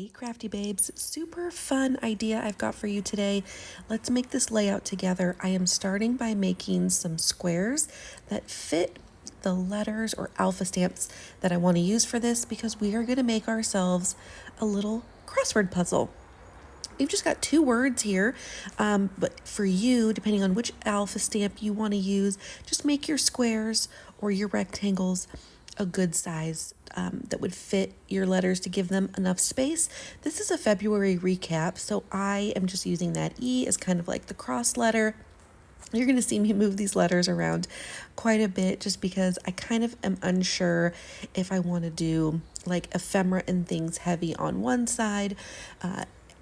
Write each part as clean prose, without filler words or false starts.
Hey crafty babes, super fun idea I've got for you today. Let's make this layout together. I am starting by making some squares that fit the letters or alpha stamps that I want to use for this because we are going to make ourselves a little crossword puzzle. We've just got two words here, but for you, depending on which alpha stamp you want to use, just make your squares or your rectangles a good size that would fit your letters to give them enough space. This is a February recap, so I am just using that E as kind of like the cross letter. You're going to see me move these letters around quite a bit just because I kind of am unsure if I want to do like ephemera and things heavy on one side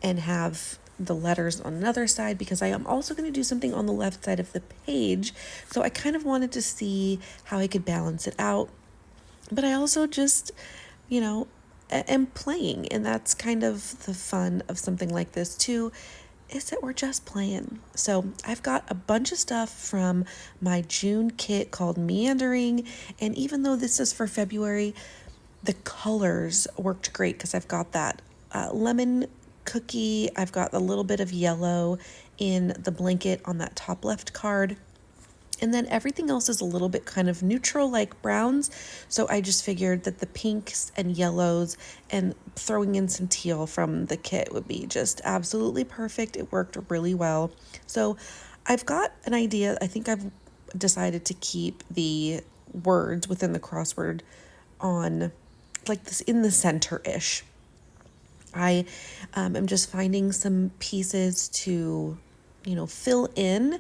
and have the letters on another side, because I am also going to do something on the left side of the page. So I kind of wanted to see how I could balance it out. But I also just, am playing. And that's kind of the fun of something like this too, is that we're just playing. So I've got a bunch of stuff from my June kit called Meandering. And even though this is for February, the colors worked great because I've got that lemon cookie. I've got a little bit of yellow in the blanket on that top left card. And then everything else is a little bit kind of neutral, like browns. So I just figured that the pinks and yellows and throwing in some teal from the kit would be just absolutely perfect. It worked really well. So I've got an idea. I think I've decided to keep the words within the crossword on like this in the center-ish. I am just finding some pieces to, fill in.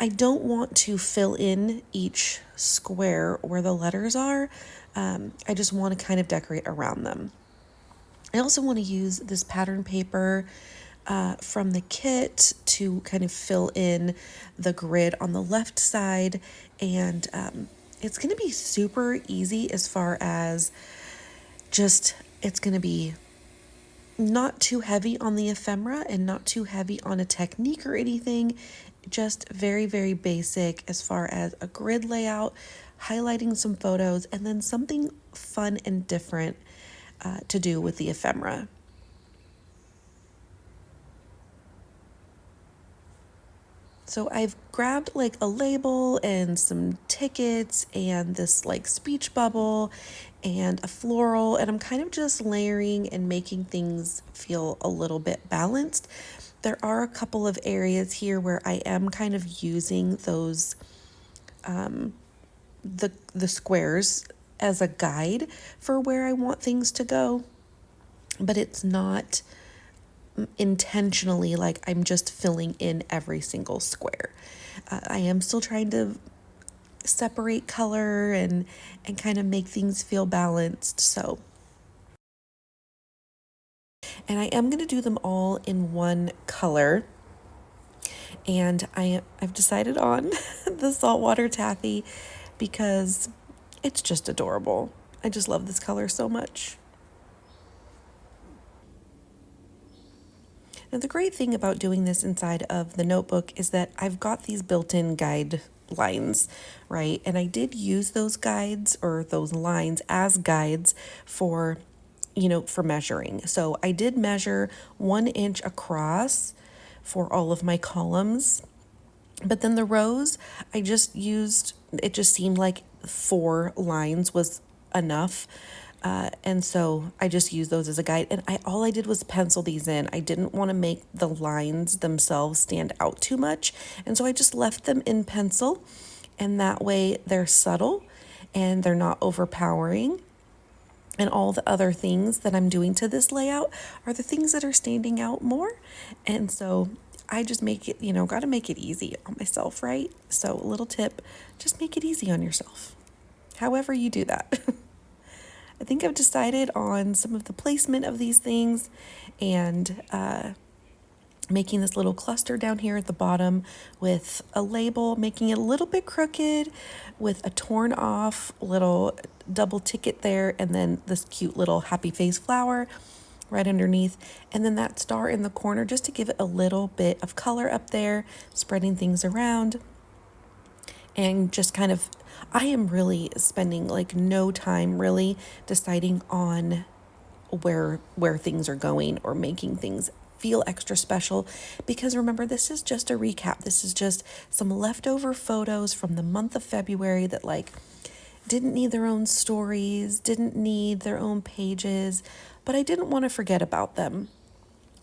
I don't want to fill in each square where the letters are. I just want to kind of decorate around them. I also want to use this pattern paper from the kit to kind of fill in the grid on the left side. And it's going to be super easy as far as just, it's going to be not too heavy on the ephemera and not too heavy on a technique or anything. Just very, very basic as far as a grid layout, highlighting some photos, and then something fun and different to do with the ephemera. So I've grabbed like a label and some tickets and this like speech bubble and a floral, and I'm kind of just layering and making things feel a little bit balanced. There are a couple of areas here where I am kind of using those the squares as a guide for where I want things to go, but it's not intentionally like I'm just filling in every single square. I am still trying to separate color and kind of make things feel balanced. So, and I am going to do them all in one color. And I've decided on the saltwater taffy because it's just adorable. I just love this color so much. Now, the great thing about doing this inside of the notebook is that I've got these built-in guide lines, right? And I did use those guides or those lines as guides for, for measuring. So I did measure 1 inch across for all of my columns. But then the rows, I just used, it just seemed like 4 lines was enough. And so I just used those as a guide, and all I did was pencil these in. I didn't want to make the lines themselves stand out too much. And so I just left them in pencil, and that way they're subtle and they're not overpowering. And all the other things that I'm doing to this layout are the things that are standing out more. And so I just make it, got to make it easy on myself, right? So a little tip, just make it easy on yourself. However you do that. I think I've decided on some of the placement of these things and making this little cluster down here at the bottom with a label, making it a little bit crooked with a torn off little double ticket there, and then this cute little happy face flower right underneath, and then that star in the corner just to give it a little bit of color up there, spreading things around. And just kind of, I am really spending like no time really deciding on where things are going or making things feel extra special, because remember, this is just a recap. This is just some leftover photos from the month of February that like didn't need their own stories, didn't need their own pages, but I didn't want to forget about them.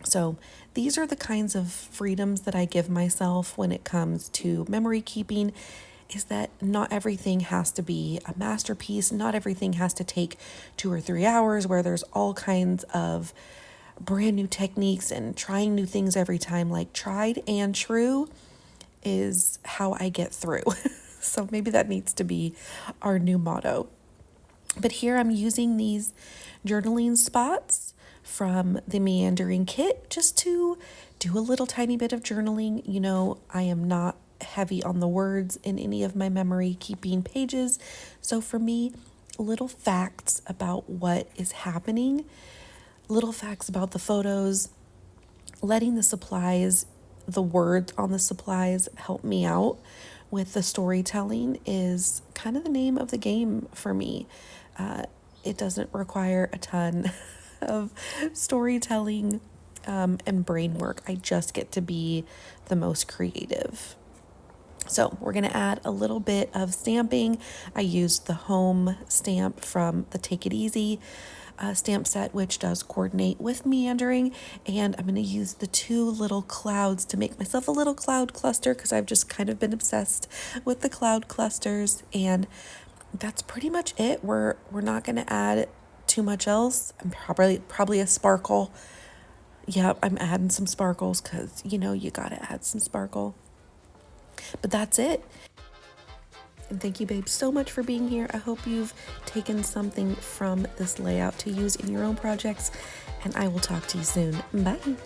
So these are the kinds of freedoms that I give myself when it comes to memory keeping, is that not everything has to be a masterpiece. Not everything has to take 2 or 3 hours where there's all kinds of brand new techniques and trying new things every time. Like, tried and true is how I get through. So maybe that needs to be our new motto. But here I'm using these journaling spots from the meandering kit just to do a little tiny bit of journaling. You know, I am not heavy on the words in any of my memory keeping pages. So for me, little facts about what is happening, little facts about the photos, letting the supplies, the words on the supplies help me out with the storytelling is kind of the name of the game for me. It doesn't require a ton of storytelling and brain work. I just get to be the most creative. So we're going to add a little bit of stamping. I used the home stamp from the Take It Easy stamp set, which does coordinate with meandering. And I'm going to use the 2 little clouds to make myself a little cloud cluster, because I've just kind of been obsessed with the cloud clusters. And that's pretty much it. We're not going to add too much else. I'm probably a sparkle. Yep, I'm adding some sparkles because, you know, you got to add some sparkle. But that's it. And thank you, babe, so much for being here. I hope you've taken something from this layout to use in your own projects, and I will talk to you soon. Bye.